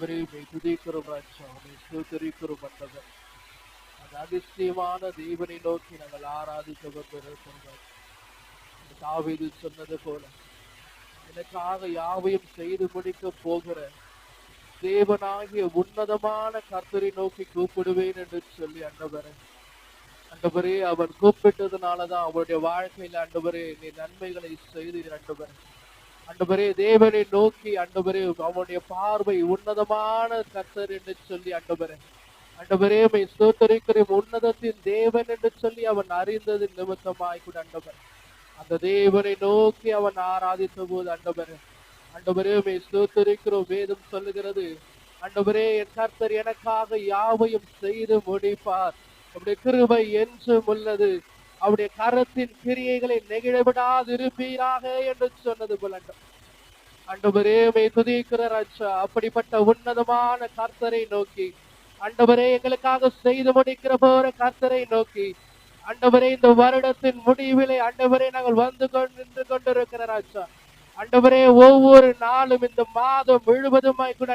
துதிக்கிறோம் ராஜா, உம்மை ஸ்தோத்திரிக்கிறோம் ஆண்டவர். அந்த அதிசயமான தேவனை நோக்கி நாங்கள் ஆராதிக்க வந்திருக்கிறோம். தாவீது சொன்னது போல, எனக்காக யாவையும் செய்து முடிக்க போகிற தேவனாகிய உன்னதமான கர்த்தரை நோக்கி கூப்பிடுவேன் என்று சொல்லி ஆண்டவரே அவன் கூப்பிட்டதுனாலதான் அவருடைய வாழ்க்கையில ஆண்டவரே நீ நன்மைகளை செய்தீர் ஆண்டவரே தேவனை நோக்கி ஆண்டவரே அவனுடைய பார்வை உன்னதமான கர்த்தர் என்று சொல்லி ஆண்டவரே மை ஸ்தோத்திரிக்கிற உன்னதத்தின் தேவன் என்று சொல்லி அவன் அறிந்தது நிமித்தமாய் கூட அந்த தேவனை நோக்கி அவன் ஆராதித்த போது ஆண்டவரே மை ஸ்தோத்திரிக்கிறோம். வேதம் சொல்லுகிறது, ஆண்டவரே என் கர்த்தர் எனக்காக யாவையும் செய்து முடிப்பார், அவருடைய கிருபை என்றும் உள்ளது, அவருடைய கரத்தின் கிரியைகளை நெகிழவிடாது இருப்பீராக என்று சொன்னது போல ஆண்டவரே மை துதிக்கிற ராஜா. அப்படிப்பட்ட உன்னதமான கர்த்தரை நோக்கி ஆண்டவரே எங்களுக்காக செய்து முடிக்கிற போற கர்த்தரை நோக்கி ஆண்டவரே இந்த வருடத்தின் முடிவிலே ஆண்டவரே நாங்கள் வந்து நின்று கொண்டிருக்கிற ராஜா. ஆண்டவரே ஒவ்வொரு நாளும் இந்த மாதம் முழுவதுமாய் கூட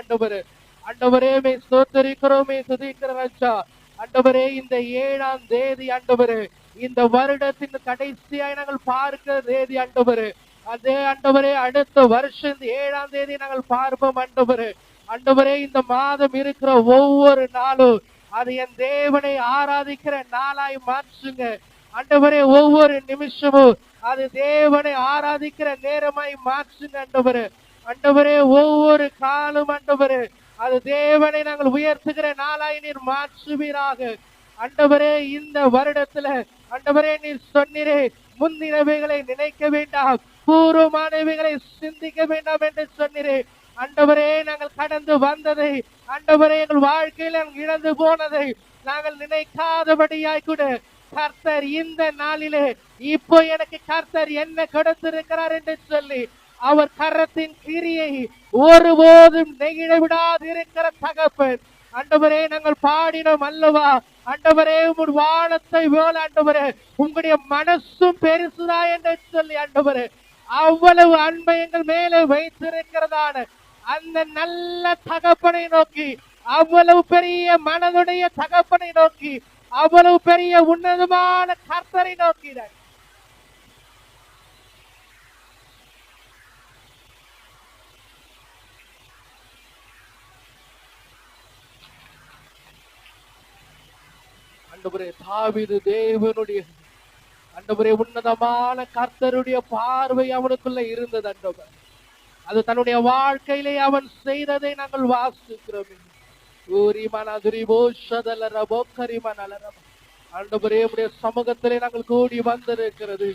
ஆண்டவரே மை ஸ்தோத்திரிக்கிறோமே துதிக்கிற ராஜா. ஆண்டவரே இந்த 7ஆம் தேதி ஆண்டவரே இந்த வருடத்தின் கடைசியாய் நாங்கள் பார்க்கிற தேதி அதே ஆண்டவரே அடுத்த வருஷம் இந்த 7ஆம் தேதி நாங்கள் பார்ப்போம் ஆண்டவரே இந்த மாதம் இருக்கிற ஒவ்வொரு நாளும் அது என் தேவனை ஆராதிக்கிற நாளாய் மாற்றுங்க ஆண்டவரே. ஒவ்வொரு நிமிஷமும் அது தேவனை ஆராதிக்கிற நேரமாய் மாற்றுங்க ஆண்டவரே. ஒவ்வொரு காலம் ஆண்டவரே அது தேவனை நாங்கள் உயர்த்துகிற நாளாய் நீர் மாற்றுவீராக ஆண்டவரே. இந்த வருடத்துல ஆண்டவரே நீர் சொன்னீரே, முன்னினவைகளை நினைக்க வேண்டாம், பூர்வமானவைகளை சிந்திக்க வேண்டாம் என்று சொன்னீரே ஆண்டவரே. நாங்கள் கடந்து வந்ததை ஆண்டவரே எங்கள் வாழ்க்கையில் இழந்து போனதை நாங்கள் நினைக்காதபடியாய் கூட கர்த்தர் இந்த நாளிலே இப்போ எனக்கு கர்த்தர் என்ன கொடுத்திருக்கிறார் என்று சொல்லி அவர் கரத்தின் கிரியை ஒருபோதும் நெகிழ விடாது இருக்கிற தகப்பன் ஆண்டவரே நாங்கள் பாடினோம் அல்லவா ஆண்டவரே, உங்கள் வானத்தை போல ஆண்டவரே உங்களுடைய மனசும் பெருசுதா என்று சொல்லி ஆண்டவரே அவ்வளவு அன்பை எங்கள் மேலே வைத்திருக்கிறதான அந்த நல்ல தகப்பனை நோக்கி, அவ்வளவு பெரிய மனதுடைய தகப்பனை நோக்கி, அவ்வளவு பெரிய உன்னதமான கர்த்தரை நோக்கி ஆண்டவரே தாவீது தேவனுடைய ஆண்டவரே உன்னதமான கர்த்தருடைய பார்வை அவனுக்குள்ள இருந்தது ஆண்டவர். அது தன்னுடைய வாழ்க்கையிலே அவன் செய்ததை நாங்கள் வாசிக்கிறோம். ஆண்டவரே உடைய சமூகத்திலே நாங்கள் கூடி வந்திருக்கிறது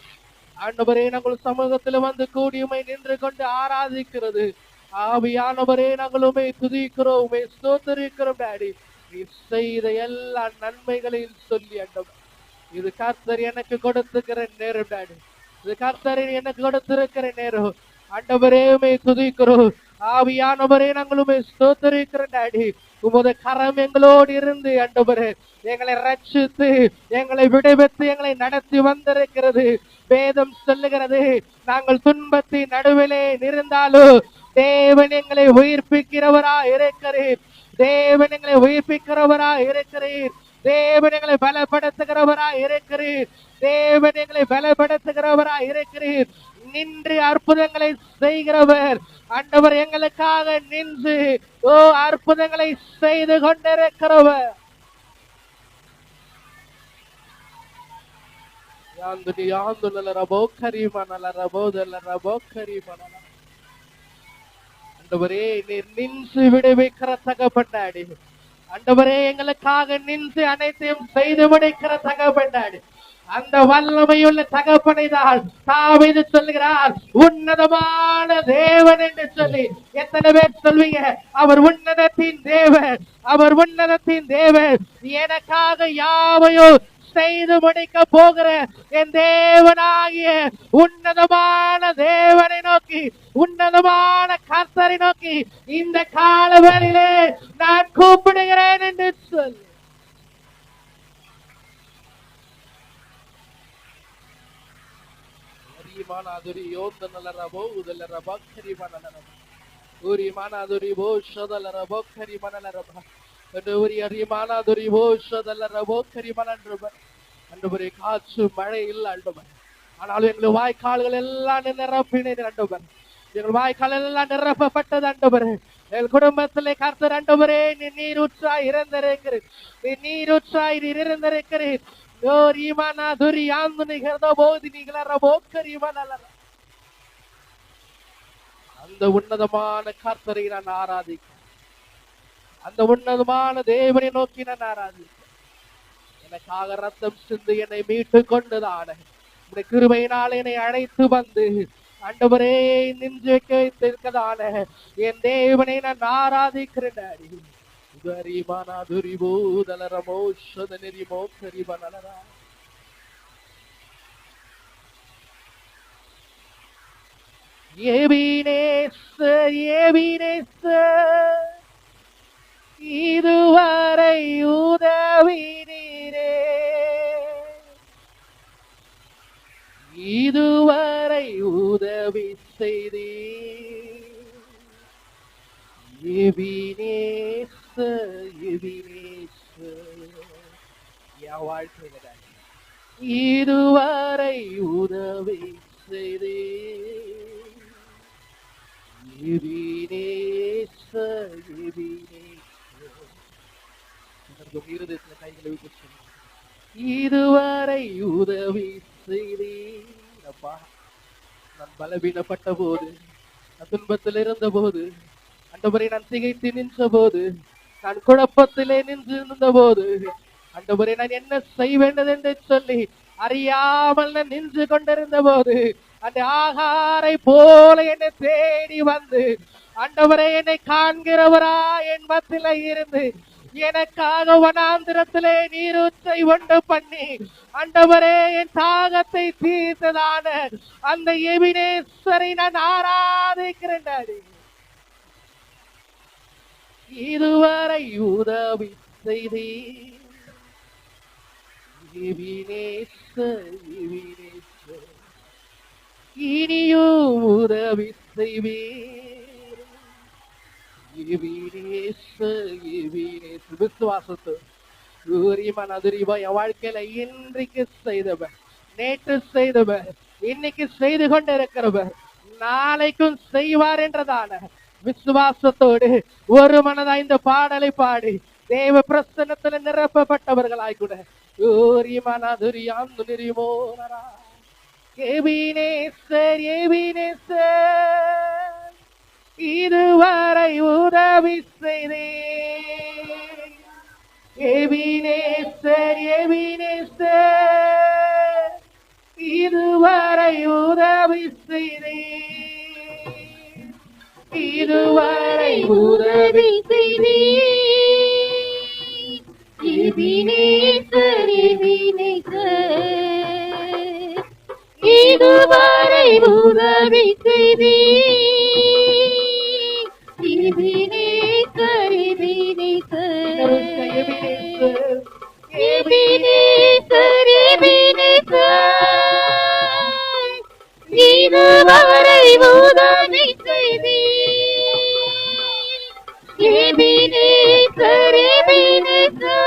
ஆண்டவரே, நாங்கள் சமூகத்தில் வந்து கூடியுமை நின்று கொண்டு ஆராதிக்கிறது ஆவியானவரே. நாங்கள் உமை துதிக்கிறோம், உமை ஸ்தோத்திரிக்கிறோம் டாடி. நீ செய்த எல்லா நன்மைகளையும் சொல்லி ஆண்டவர், இது கர்த்தர் எனக்கு கொடுத்துக்கிற நேரம் டாடி, இது கர்த்தர் எனக்கு கொடுத்திருக்கிற நேரம் ஆண்டவரே. உமை துதிக்கிறோம் ஆவியானவரே, நாங்களுமே ஸ்தோத்திரிக்கிற டாடி. உமது கரம் எங்களோடு இருந்து ஆண்டவரே எங்களை ரட்சித்து எங்களை விடுவித்து எங்களை நடத்தி வந்திருக்கிறது. வேதம் சொல்லுகிறது, நாங்கள் துன்பத்தின் நடுவிலே இருந்தாலும் தேவன் எங்களை உயிர்ப்பிக்கிறவரா இருக்கிறீர், தேவன் எங்களை உயிர்ப்பிக்கிறவரா இருக்கிறீர், தேவன் எங்களை பலப்படுத்துகிறவரா இருக்கிறீர், தேவன் எங்களை பலப்படுத்துகிறவரா இருக்கிறீர். நின்று அற்புதங்களை செய்கிறவர் ஆண்டவர், எங்களுக்காக நின்று அற்புதங்களை செய்து கொண்டிருக்கிறவர். ஆண்டவரே நீர் நின்று விடுவிக்கிற தகப்பண்டாடி, ஆண்டவரே எங்களுக்காக நின்று அனைத்தையும் செய்து முடிக்கிற தகப்பண்டாடி, அந்த வல்லமையுள்ள தகப்பனை தான் தாவீது சொல்லுகிறார் உன்னதமான தேவன் என்று சொல்லி. எத்தனை பேர் சொல்வீங்க அவர் உன்னதத்தின் தேவன், அவர் உன்னதத்தின் தேவன், எனக்காக யாவையும் செய்து முடிக்க போகிற என் தேவனாகிய உன்னதமான தேவனை நோக்கி, உன்னதமான கர்த்தரை நோக்கி இந்த காலவெளியிலே நான் கூப்பிடுகிறேன் என்று சொல்லி Uri mana duri bosha dalla rabokari mana la raba. Uri ari mana duri bosha dalla rabokari mana raba. ஆண்டவரே காற்று மழை இல்லை ஆண்டவர், ஆனாலும் எங்கள் வாய்க்கால்கள் எல்லாம் நிரப்பினது ஆண்டவர். எங்கள் வாய்க்கால் எல்லாம் நிரப்பப்பட்டது ஆண்டவர். எங்கள் குடும்பத்திலே கர்த்தர் ஆண்டவரே நீ நீரூற்றாய் இருந்திருக்கிறீர், நீ நீரூற்றாய் இருந்திருக்கிறீர். யோரிமானா துரி ஆந்து நிகழ்ந்த போது நீங்கள போக்கரிமன அந்த உன்னதமான கர்த்தரை நான் ஆராதிக்க, அந்த உன்னதமான தேவனை நோக்கி நான் ஆராதிக்க. எனக்காக ரத்தம் சிந்து என்னை மீட்டு கொண்டுதான உடைய கிருபையினால் என்னை அழைத்து வந்து ஆண்டவரே நின்று வைத்திருக்கதான என் தேவனை நான் ஆராதிக்கிறேன். இதுவரை உதவினீரே, இதுவரை உதவி செய்தீர். எபினேசர், எபினேசர், என் வாழ்க்கையில இதுவரை உதவி செய்தீர். எபினேசர், எபினேசர், கைகளை விட்டு இதுவரை உதவி செய்தீரப்பா. நான் பலவீனப்பட்ட போது, நான் துன்பத்தில் இருந்த போது, ஆண்டவரை நான் திகைத்து நின்ற போது, நான் குழப்பத்திலே நின்று இருந்த போது, ஆண்டவரை நான் என்ன செய்வேண்டது என்று சொல்லி அறியாமல் நான் நின்று கொண்டிருந்த போது, அந்த ஆகாரை போல என்னை தேடி வந்து ஆண்டவரை என்னை காண்கிறவரா என் மத்தியில இருந்து எனக்காக வனாந்திரத்திலே நீரூற்றை உண்டு பண்ணி ஆண்டவரே என் தாகத்தை தீர்த்ததான அந்த எபினேசரை நான் ஆராதிக்கிறேன். இதுவரை உதவி செய்தீர். எபினேசர், எபினேசர், இனியும் உதவி செய்வீர். விசுவாசத்து என் வாழ்க்கையில இன்றைக்கு செய்தவர், நேற்று செய்தவர், இன்னைக்கு செய்து கொண்டு இருக்கிறவர், நாளைக்கும் செய்வார் என்றதான விசுவாசத்தோடு ஒரு மனதா இந்த பாடலை பாடி தேவ பிரசன்னத்துல நிரப்பப்பட்டவர்களாய் கூட இதுவரை உதவி செய்தேன். எபினேசர், எபினேசர், இதுவரை உதவி செய்தேன். இதுவரை உதவி செய்தேன். எபினேசர், எபினேசர், இதுவரை உதவி செய்தேன். எபினேசர், எபினேசர், எபினேசர், எபினேசர், இதுவரை உதவி செய்தீர். எபினேசர், எபினேசர்,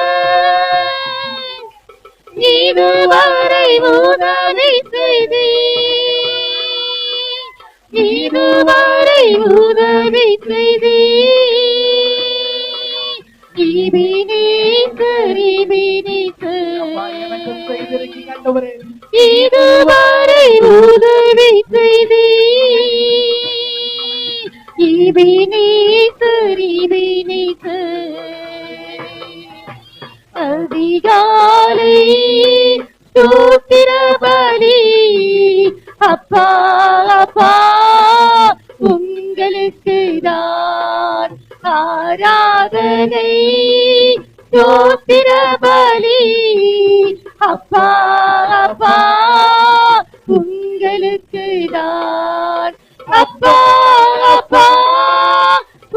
இதுவரை உதவி செய்தீர். இதுவரை உதவி செய்தீர். எபினேசர், எபினேசர், இதுவரை உதவி செய்தீர். எபினேசர், எபினேசர், அதிகாலை ஸ்தோத்திர பலி அப்பா, அப்பா உங்களுக்கு தான் ஆராதனை. ஸ்தோத்திர பலி அப்பா, அப்பா உங்களுக்கு தான். அப்பா, அப்பா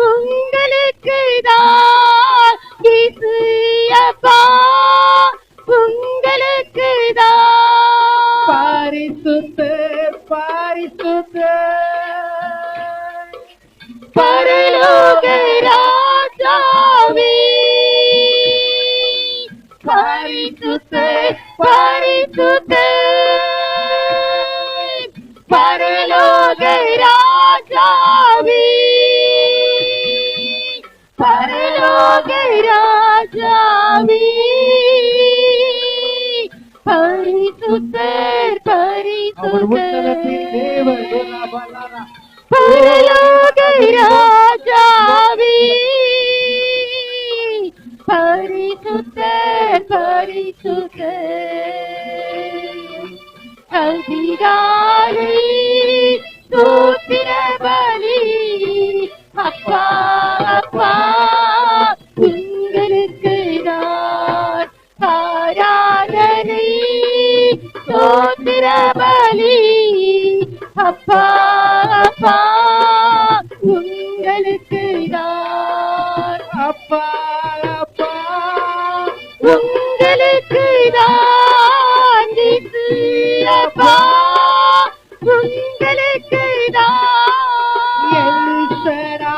உங்களுக்கு தான். இயேசு அப்பா உங்களுக்கு தான். பரிசுத்தர், பரிசுத்தர், பரலோக ராஜாவே பரிசுத்தர் பரிசுத்தர் பரலோக ராஜாவே பரலோக ராஜாவே பரிசுத்தர் பரிசுத்தர் பரலோக ராஜாவே பரிசுத்தர் பரிசுத்தர் அதிகாலை ஸ்தோத்திர பலி அப்பா அப்பா உங்களுக்கு நான் ஆராதனை ஸ்தோத்திர பலி அப்பா அப்பா உங்களுக்கு நான் அப்பா அப்பா உங்களுக்கு நான் அப்பா உங்களுக்கு நான் எல்ஷடா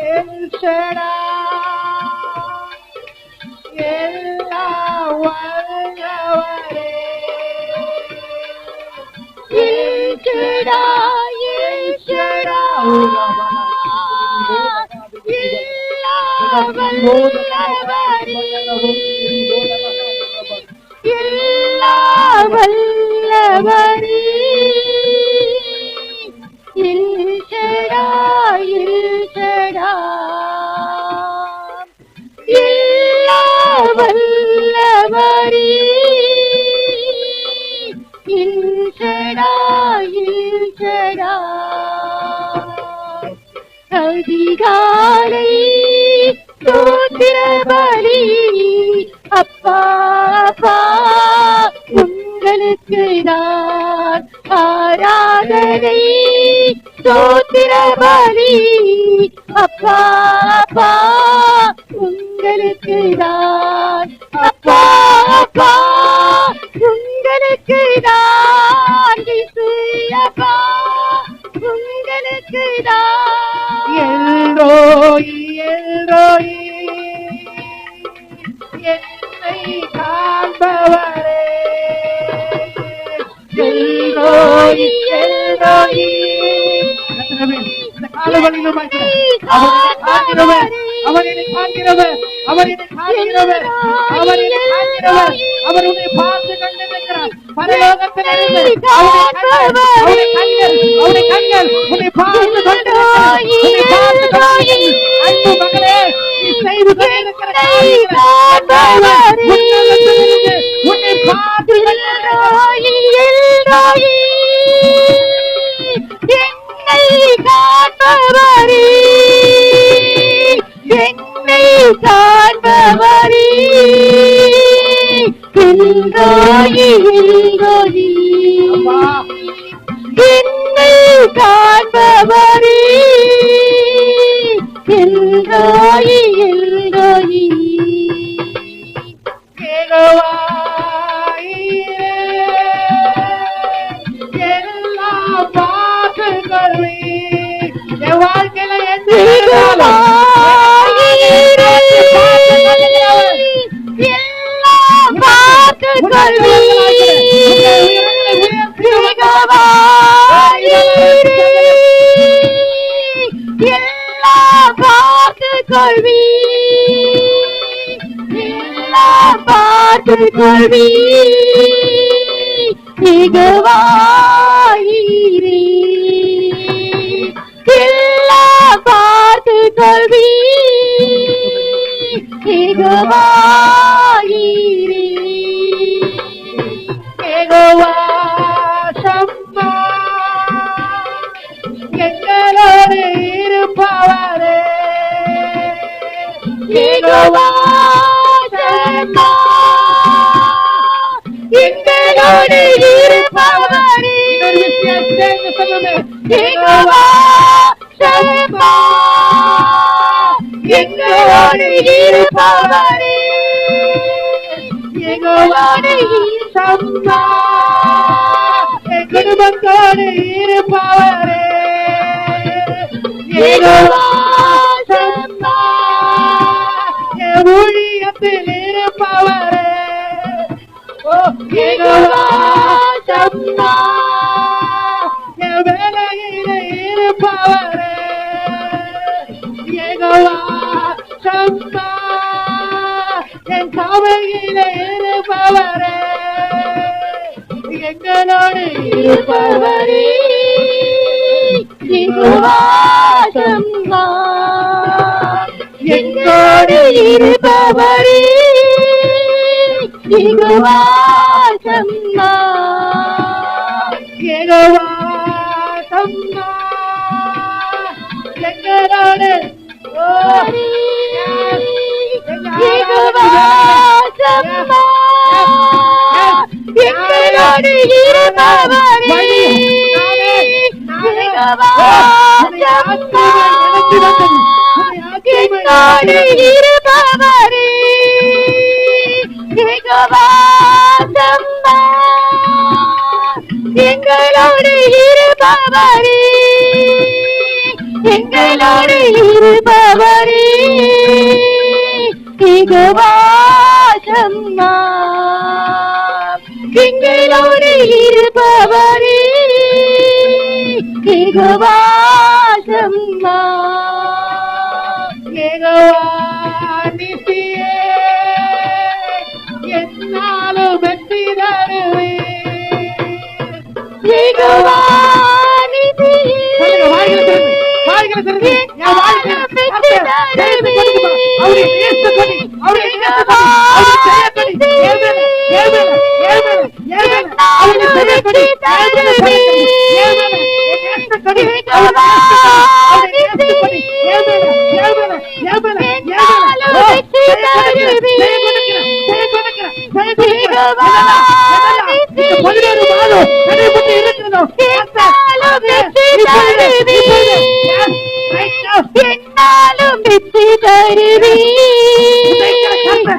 எல்ஷடா எல்லா வல்லவரே எல்ஷடா எல்ஷடா எல்லா வல்லவரே எல்லா வல்லவரே எல்ஷடா எல்ஷடா எல்லா வல்லவரே எல்ஷடா எல்ஷடா அதிகாலை ஸ்தோத்திர பலி அப்பா அப்பா உங்களுக்கு நான் ஆராதனை ஸ்தோத்திர பலி அப்பா அப்பா உங்களுக்கு நான் அப்பா அப்பா உங்களுக்கு நான் அப்பா உங்களுக்கு நான் எல்ரோயி எல்ரோயி என்னை காண்பவரே எல்ரோயி எல்ரோயி அவர் என்னை காண்கிறவர் அவர் என்னை காண்கிறவர் அவர் என்னை காண்கிறவர் அவர் உன்னை பார்த்து கண்டிருக்கிறார் பரலோகத்திலிருந்து அவருடைய கண்கள் உன்னை பார்த்து கொண்டிருக்கிறார் உன்னை பார்த்து கொண்டிருக்கிறார் அன்பு மகளே நீ செய்து கொண்டிருக்கிற காரியங்களை உன்னை பார்த்து என்னை காண்பவரே என்னை காண்பவரே எல்ரோயி எல்ரோயி என்னை காண்பவரே எல்ரோயி எல்ரோயி எல்லா பாட்டுகளை என் வாழ்க்கையில எல்லா பாட்டுகளை எல்லா பாட்டுகள்வி எல்லா பாட்டுகள்வி இகவாயிரே எல்லா பாட்டுகள்வி இகவாயிரே யெகோவா சம்மா எங்களோடு இருப்பவரே யெகோவா சம்மா எங்களோடு இருப்பவரே யெகோவா சம்மா எங்களோடு இருப்பவரே யெகோவாவே சம்மா குடும்பத்தோடு இருப்பவரே யெகோவா யெகோவா சம்மா என் சபையிலே இருப்பவரே எங்களோடு இருப்பவரே யெகோவா சம்மா எங்களோடு இருப்பவரே யெகோவா சம்மா யெகோவா சம்மா எங்களோடு யெகோவா சம்மா எங்களோடு இருப்பவரே யெகோவா சம்மா எங்களோடு இருப்பவரே யெகோவா சம்மா எங்களோடு இருப்பவரே எங்களோடு இருப்பவரே யெகோவா சம்மா எங்களோடு இருப்பவரே யெகோவா சம்மா யெகோவா நிசியே என்னாலும் வெற்றி தருவே யெகோவா நிசியே வாய்களை திறந்து என்னாலும் வெற்றி தருவே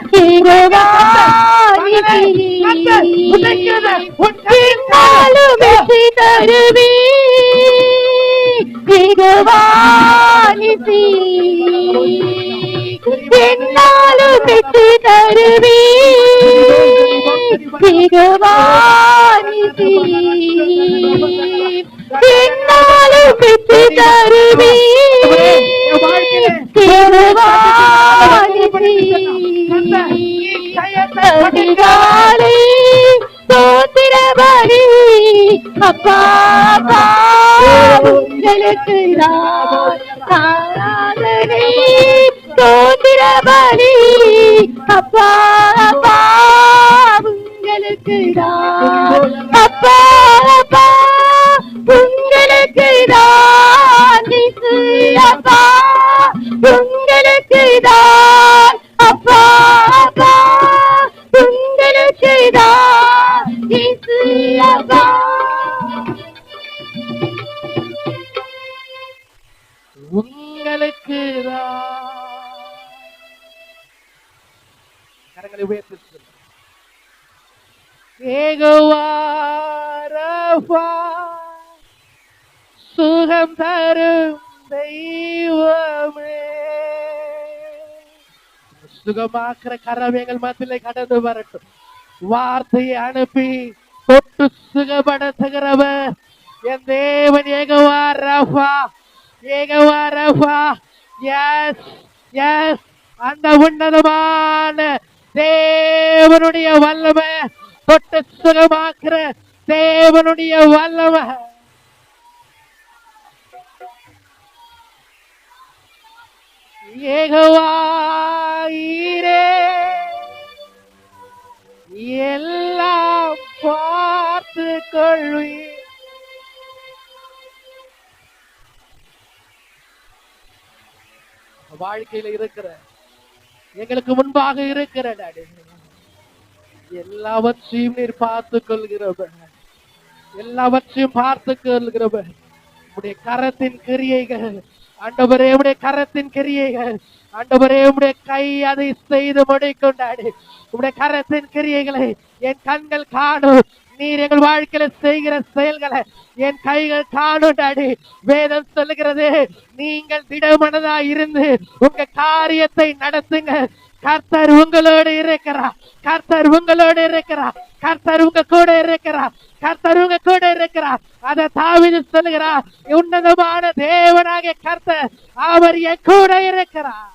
யெகோவா என்னாலும் வெற்றி தருவே யெகோவா என்னாலும் வெற்றி தருவே யெகோவா என்னாலும் வெற்றி தருவே அதிகாலை சோத்திர பலி அப்பா உங்களுக்கு ஆராதனை சோத்திர பலி அப்பா உங்களுக்கு அப்பா உங்களுக்கு அப்பா உங்களுக்கு அப்பா உங்களுக்கு அப்பா உங்களுக்கு கரங்களை உயர்த்தி யெகோவா ரஃபா சுகம் தரும் தெய்வமே சுகமாக்குற கரவேங்கள் மத்தியிலே கடந்து வரட்டும். வார்த்தையை அனுப்பி தொட்டு சுகப்படுத்துகிறவர் என் தேவன் Jehovah Rapha. Jehovah Rapha. Yes yes அந்த உன்னதமான தேவனுடைய வல்லமை, தொட்டு சுகமாக்குற தேவனுடைய வல்லமை. யெகோவா ஈரே எல்லாம் பார்த்து கொள்வி. வாழ்க்கையில இருக்கிற எங்களுக்கு முன்பாக இருக்கிற டாடி எல்லாவற்றையும் நீர் பார்த்து கொள்கிறவர், எல்லாவற்றையும் பார்த்து கொள்கிறவர். உடைய கரத்தின் கிரியைகள் ஆண்டவரே, உடைய கரத்தின் கிரியைகள் ஆண்டவரே, உடைய கை அதை செய்து முடிக்கும் டாடி. உடைய கரத்தின் கிரியைகளை என் கண்கள் காணும். நீர் எங்கள் வாழ்க்கையில செய்கிற செயல்களை என் கைகள் காணும் டாடி. வேதம் சொல்லுகிறது, நீங்கள் திடமனதா இருந்து உங்க காரியத்தை நடத்துங்க. கர்த்தர் உங்களோடு இருக்கிறார். கர்த்தர் உங்களோடு இருக்கிறார். கர்த்தர் உங்க கூட இருக்கிறார். கர்த்தர் உங்க கூட இருக்கிறார். அத தாவீது சொல்லுகிறார், உன்னதமான தேவனாகிய கர்த்தர் அவர் என் கூட இருக்கிறார்.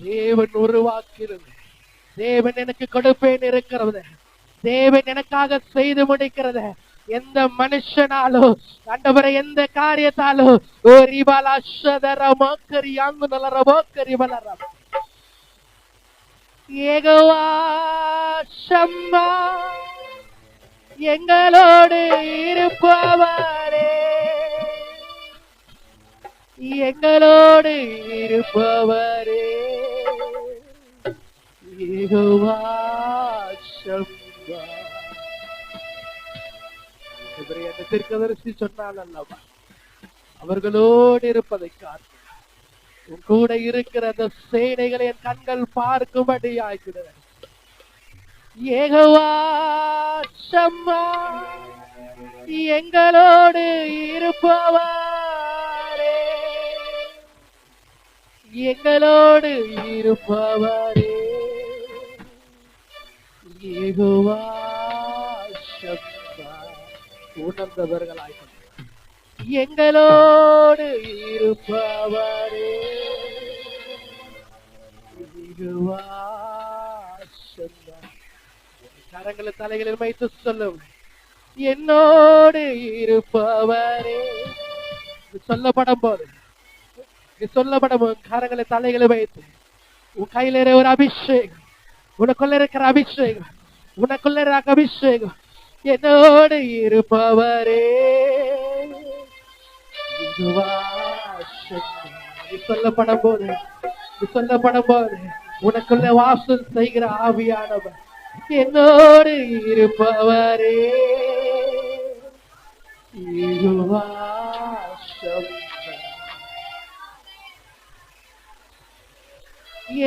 தேவன் உருவாக்கிறது, தேவன் எனக்கு கொடுப்பேன் இருக்கிறது, தேவன் எனக்காக செய்து முடிக்கிறது. எந்த மனுஷனாலும் ஆண்டவரே எந்த காரியத்தாலும் ஒரு பலஷதரமோக்கரி அங்கு நலரமோக்கரி வளர யெகோவா ஷம்மா எங்களோடு இருப்பவரே, எங்களோடு இருப்பவரே யெகோவா ஷம்மா. அந்த தீர்க்கதரிசி சொன்னால் அல்லவா, அவர்களோடு இருப்பதை காத்து உன் கூட இருக்கிற அந்த சேனைகளை என் கண்கள் பார்க்கும்படி ஆகிறது. யெகோவா ஷம்மா எங்களோடு இருப்பவரே, எங்களோடு இருப்பவரே யெகோவா ஷம்மா. உணர்ந்தவர்களாய் எங்களோடு இருப்பவரே யெகோவா ஷம்மா. கரங்களை தலைகளில் வைத்து சொல்லும், என்னோடு இருப்பவரே. சொல்லப்படும் போது சொல்லப்படும் கரங்களை தலைகளை வைத்து உன் கையில ஒரு அபிஷேகம், உனக்குள்ள இருக்கிற அபிஷேகம், உனக்குள்ள இருக்கிற அபிஷேகம் என்னோடு இருப்பவரே சொல்லப்படும் போது சொல்லப்படும் போது உனக்குள்ள வாசல் செய்கிற ஆவியானவர் என்னோடு இருப்பவரே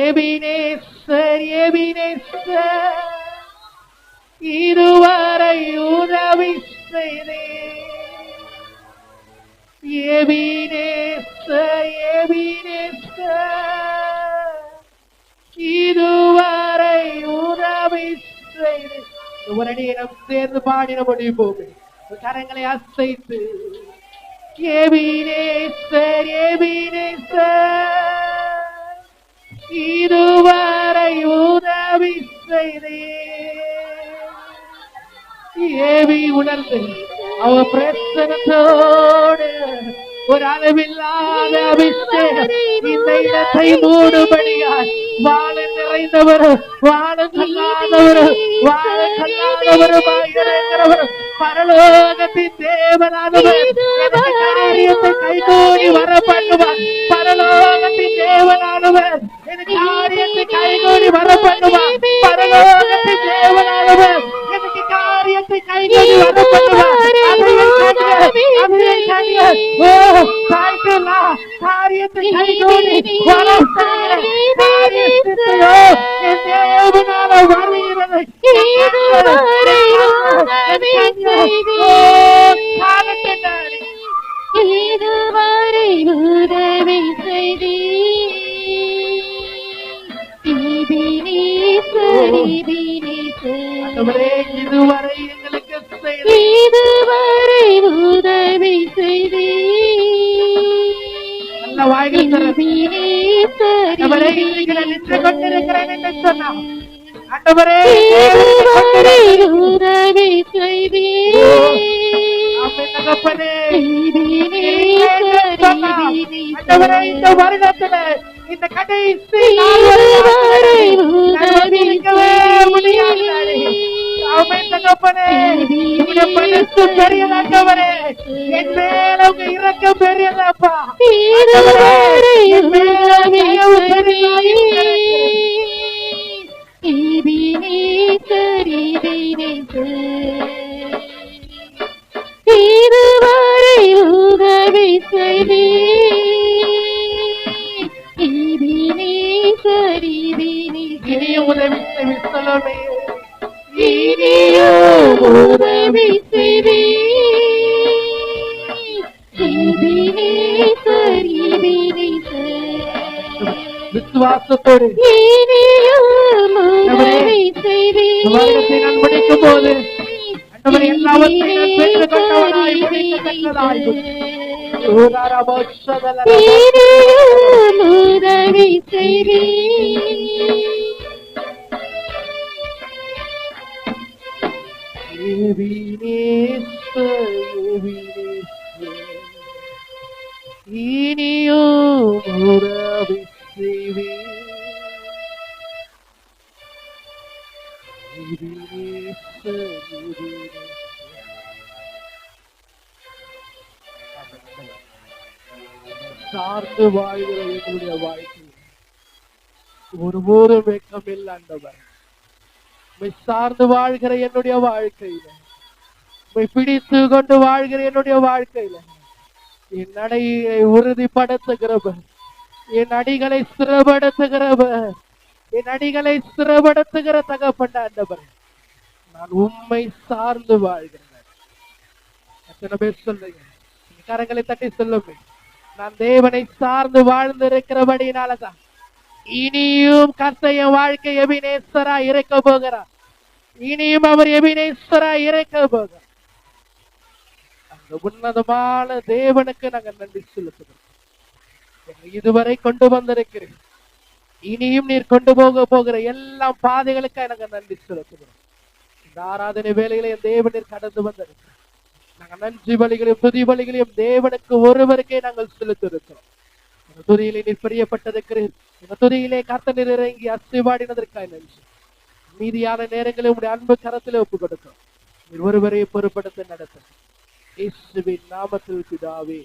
எபினேசர் எபினேசர் இதுவரை உதவி செய்தே. எபினேசர் எபினேசர் இதுவரை உதவி செய்தே. ஒரு நேரம் சேர்ந்து பாடின முடிப்போம், கரங்களை அசைத்து எபினேசர் எபினேசர் இதுவரை உதவி செய்தே. ஏவி உணர்ந்து அவ பிரசனத்தோடு ஒரு அளவில்லாத அபிஷேகம் இந்த இடத்தை மூடுபடியாய் வாழ நிறைந்தவர், வாழ கல்லாதவர், வாழ கல்லாதவருமாய் இருக்கிறவர் பரலோகத்தின் தேவனானவர் எனக்கு காரியத்தை கைகூடி வர பண்ணுவார். பரலோகத்தின் தேவனானவர் எனக்கு காரியத்தை கைகூடி வர பண்ணுவார். பரலோகத்தின் தேவனானவர் எனக்கு காரியத்தை கைகூடி வர பண்ணுவார். காரியத்தை கைகூடி வர காரியத்தையோ என் தேவனால வருகிறது. இதுவரை உதவி செய்தி இதுவரை எங்களுக்கு இதுவரை உதவி செய்தி நல்ல வாய்கள் நின்று கொண்டிருக்கிறேன் என்று சொன்னார். ஆண்டவரே உதவி செய்தி இந்த வருடத்துல இந்த கடைசி பெரியதாக்கவரே என் மேல உங்க இறக்கம் பெரியதாப்பா. இதுவரை உதவி செய்தி இனியும் உதவி செய்வி சொல்லமே. இனியும் உதவி செய்தி விசுவாசத்தோடு இனியும் உதவி செய்தி வருடத்தை நான் முடிக்கும் போது எல்லாவற்றையும் நான் பெற்றுக் கொண்டவனாய் முடிக்கத்தக்கதாய் இனியும் உதவி செய்தி இனியும் உதவி செய்வி சார்ந்து வாழ்கிற எங்களுடைய வாழ்க்கை ஒரு வெக்கம் இல்லை ஆண்டவர். சார்ந்து வாழ்கிற என்னுடைய வாழ்க்கையில பிடித்து கொண்டு வாழ்கிற என்னுடைய வாழ்க்கையில என் நடையை உறுதிப்படுத்துகிறவர், என் அடிகளை ஸ்திரப்படுத்துகிறவர், என் அடிகளை ஸ்திரப்படுத்துகிற தகப்பட்ட ஆண்டவர், நான் உம்மை சார்ந்து வாழ்கிறேன். எத்தனை பேர் சொல்லுங்க? கரங்களை தட்டி சொல்லுங்க. நான் தேவனை சார்ந்து வாழ்ந்திருக்கிறபடினாலதான் இனியும் கர்த்தர் என் வாழ்க்கை எபினேஸ்வரா இருக்க போகிறார். இனியும் அவர் எபினேஸ்வரா இருக்க போகிறார். அந்த உன்னதமான தேவனுக்கு நாங்கள் நன்றி செலுத்துகிறோம். இதுவரை கொண்டு வந்திருக்கிறேன், இனியும் நீர் கொண்டு போகிற எல்லா பாதைகளுக்காக நாங்கள் நன்றி செலுத்துகிறோம். இந்த ஆராதனை வேலையில என் தேவனீர் கடந்து வந்திருக்கிறோம். நாங்கள் நன்றி பலிகளையும் துதி பலிகளையும் தேவனுக்கு ஒருவருக்கே நாங்கள் செலுத்திருக்கிறோம். இந்த துதியிலே நீர் பிரியப்பட்டிருக்கிறீர். இந்த துதியிலே கர்த்தர் இறங்கி அசைவாடினதற்காக நன்றி. மீதியான நேரங்களில் உங்களுடைய அன்பு கரத்திலே ஒப்புக் கொடுக்கிறோம். நீர் ஒருவரை பொறுப்படுத்த நடத்த இயேசுவின் நாமத்தில் பிதாவே.